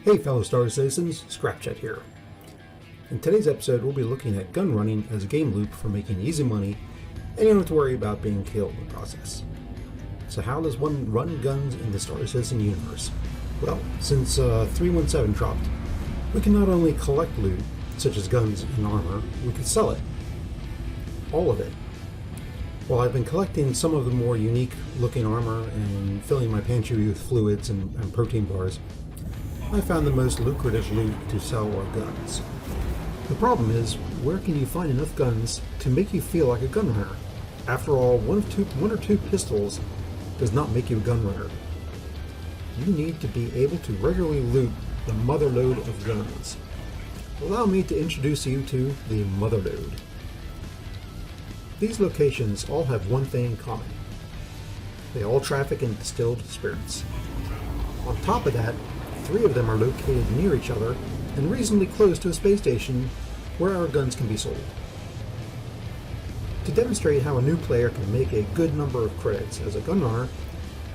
Hey fellow Star Citizens, Scrapchat here. In today's episode we'll be looking at gun running as a game loop for making easy money and you don't have to worry about being killed in the process. So how does one run guns in the Star Citizen universe? Well, since 317 dropped, we can not only collect loot, such as guns and armor, we can sell it. All of it. While I've been collecting some of the more unique looking armor and filling my pantry with fluids and protein bars, I found the most lucrative loot to sell are guns. The problem is, where can you find enough guns to make you feel like a gun runner? After all, one or two pistols does not make you a gun runner. You need to be able to regularly loot the motherlode of guns. Allow me to introduce you to the motherlode. These locations all have one thing in common. They all traffic in distilled spirits. On top of that, 3 of them are located near each other and reasonably close to a space station where our guns can be sold. To demonstrate how a new player can make a good number of credits as a gun runner,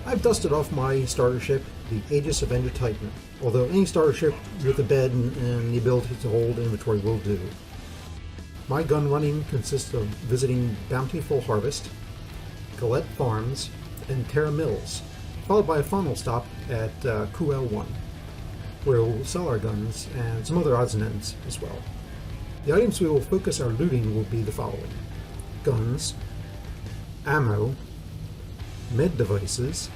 I've dusted off my starter ship, the Aegis Avenger Titan, although any starter ship with a bed and the ability to hold inventory will do. My gun running consists of visiting Bountiful Harvest, Galette Farms, and Terra Mills, followed by a final stop at Kuel 1, where we'll sell our guns and some other odds and ends as well. The items we will focus our looting will be the following: guns, ammo, med devices,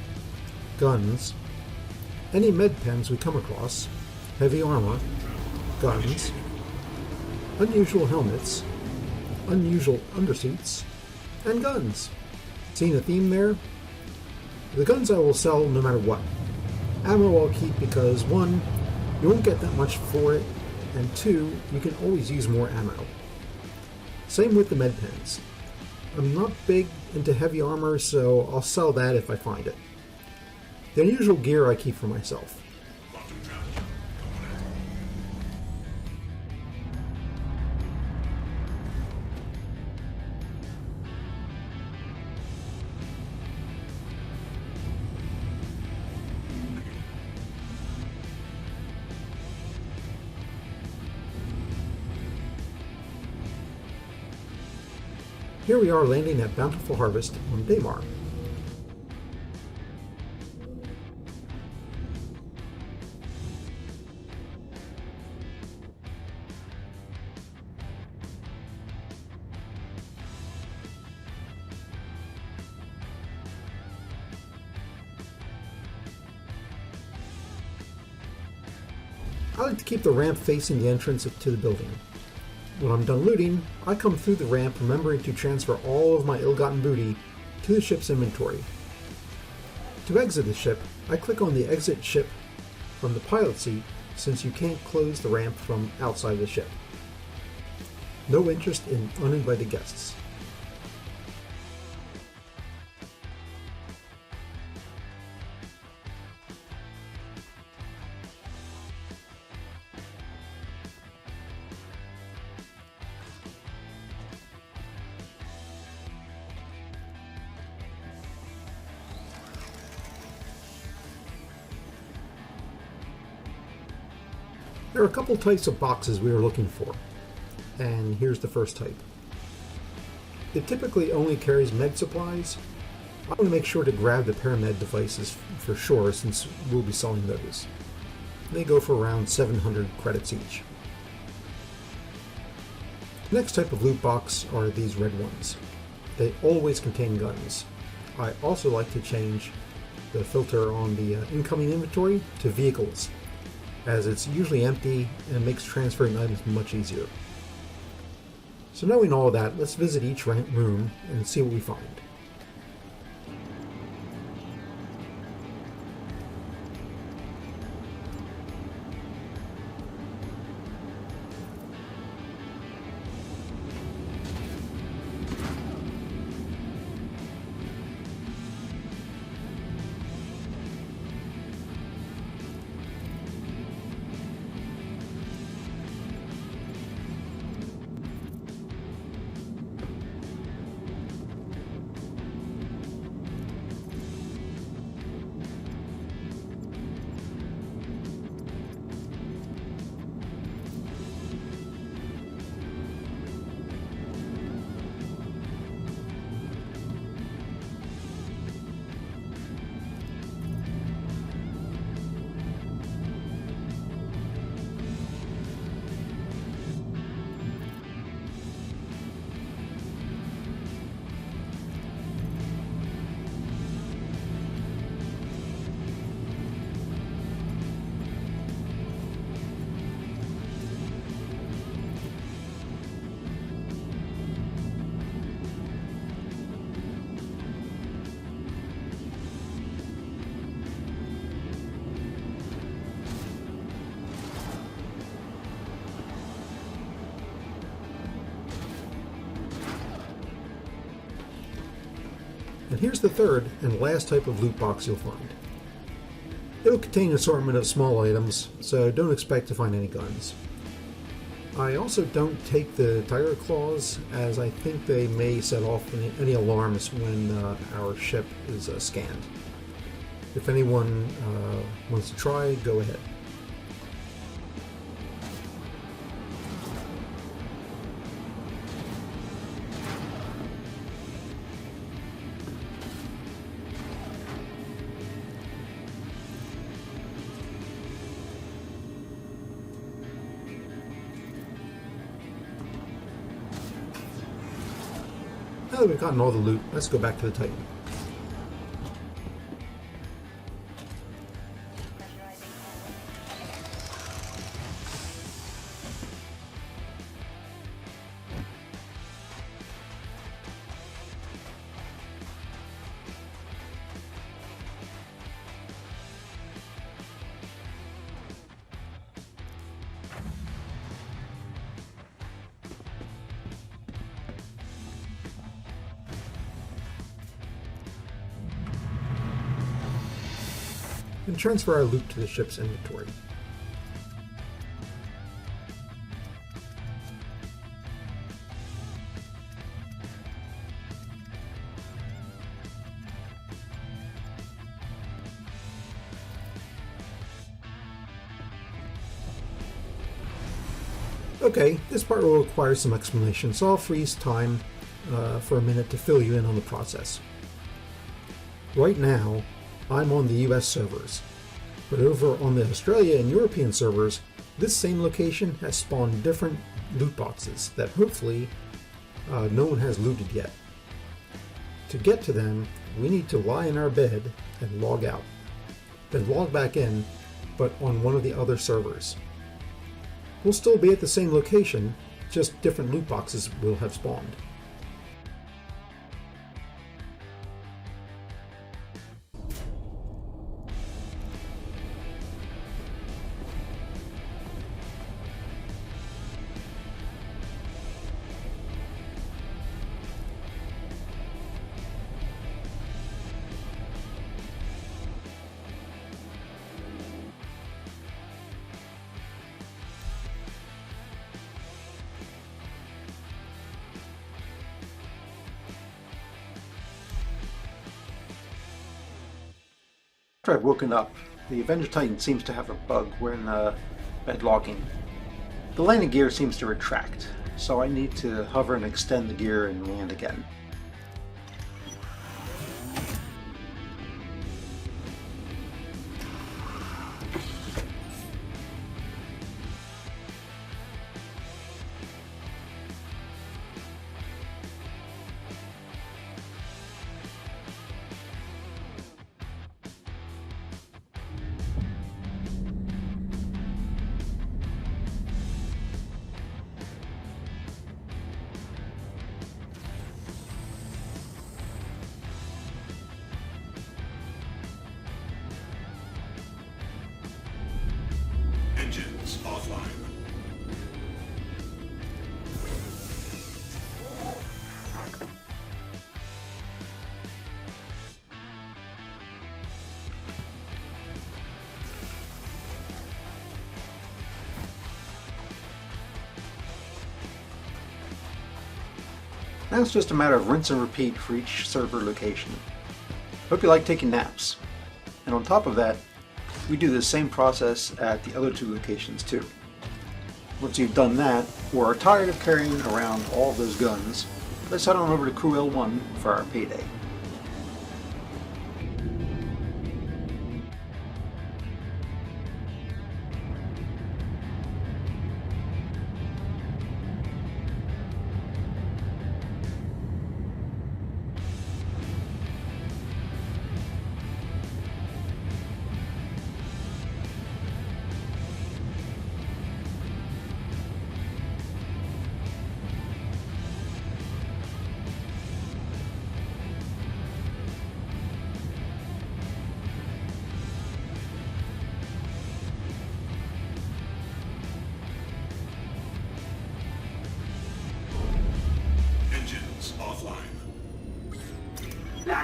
guns, any med pens we come across, heavy armor, guns, unusual helmets, unusual undersuits, and guns. Seeing a theme there? The guns I will sell no matter what. Ammo I'll keep because 1, you won't get that much for it, and 2, you can always use more ammo. Same with the med pens. I'm not big into heavy armor, so I'll sell that if I find it. The unusual gear I keep for myself. Here we are landing at Bountiful Harvest on Daymar. I like to keep the ramp facing the entrance to the building. When I'm done looting, I come through the ramp remembering to transfer all of my ill-gotten booty to the ship's inventory. To exit the ship, I click on the exit ship from the pilot seat since you can't close the ramp from outside the ship. No interest in uninvited guests. There are a couple types of boxes we are looking for, and here's the first type. It typically only carries med supplies. I want to make sure to grab the paramed devices for sure since we'll be selling those. They go for around 700 credits each. The next type of loot box are these red ones. They always contain guns. I also like to change the filter on the incoming inventory to vehicles, as it's usually empty and makes transferring items much easier. So knowing all that, let's visit each room and see what we find. And here's the third and last type of loot box you'll find. It'll contain an assortment of small items, so don't expect to find any guns. I also don't take the Tiger Claws, as I think they may set off any alarms when our ship is scanned. If anyone wants to try, go ahead. Now that we've gotten all the loot, let's go back to the Titan. And transfer our loot to the ship's inventory. Okay, this part will require some explanation, so I'll freeze time for a minute to fill you in on the process. Right now, I'm on the US servers, but over on the Australia and European servers, this same location has spawned different loot boxes that hopefully no one has looted yet. To get to them, we need to lie in our bed and log out, then log back in, but on one of the other servers. We'll still be at the same location, just different loot boxes will have spawned. After I've woken up, the Avenger Titan seems to have a bug when bed logging. The landing gear seems to retract, so I need to hover and extend the gear and land again. Engines offline. Now it's just a matter of rinse and repeat for each server location. Hope you like taking naps. And on top of that, we do the same process at the other two locations too. Once you've done that, or are tired of carrying around all of those guns, let's head on over to Crew L1 for our payday.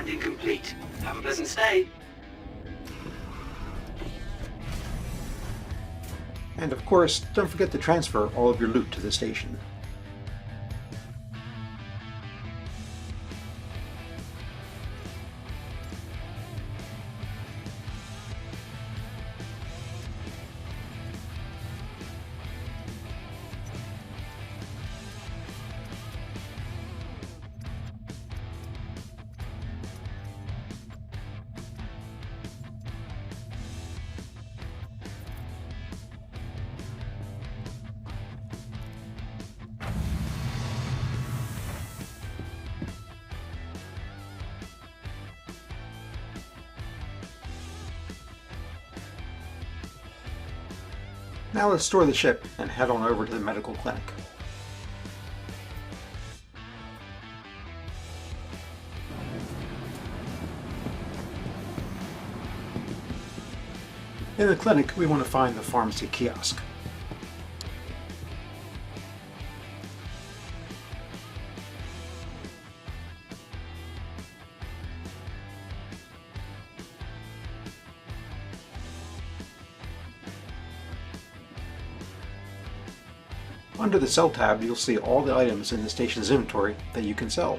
landing complete. Have a pleasant stay. And of course, don't forget to transfer all of your loot to the station. Now let's store the ship and head on over to the medical clinic. In the clinic, we want to find the pharmacy kiosk. Under the Sell tab, you'll see all the items in the station's inventory that you can sell.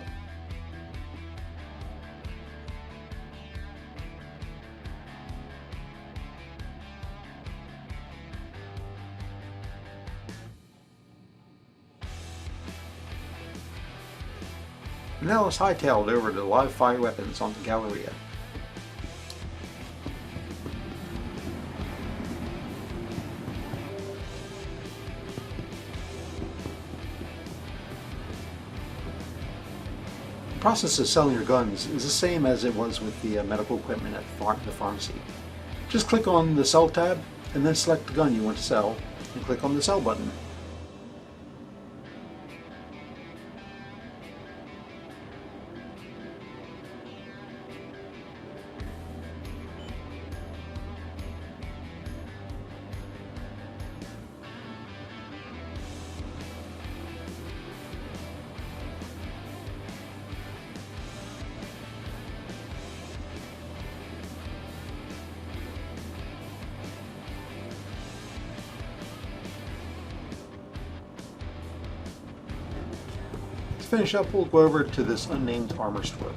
Now let's hightail it over to the live fire weapons on the Galleria. The process of selling your guns is the same as it was with the medical equipment at the pharmacy. Just click on the Sell tab and then select the gun you want to sell and click on the Sell button. To finish up, we'll go over to this unnamed armor store.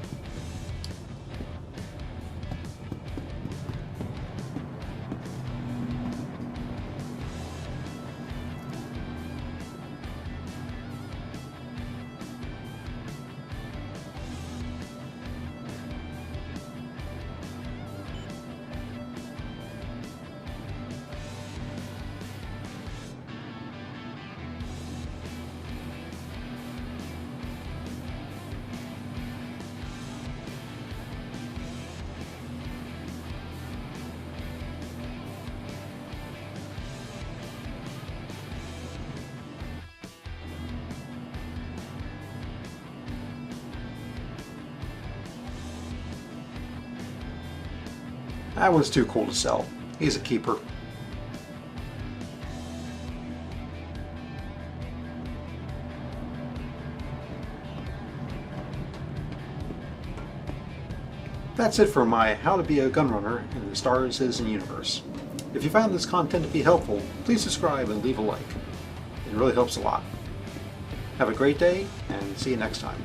That was too cool to sell. He's a keeper. That's it for my How to Be a Gunrunner in the Star Citizen universe. If you found this content to be helpful, please subscribe and leave a like. It really helps a lot. Have a great day, and see you next time.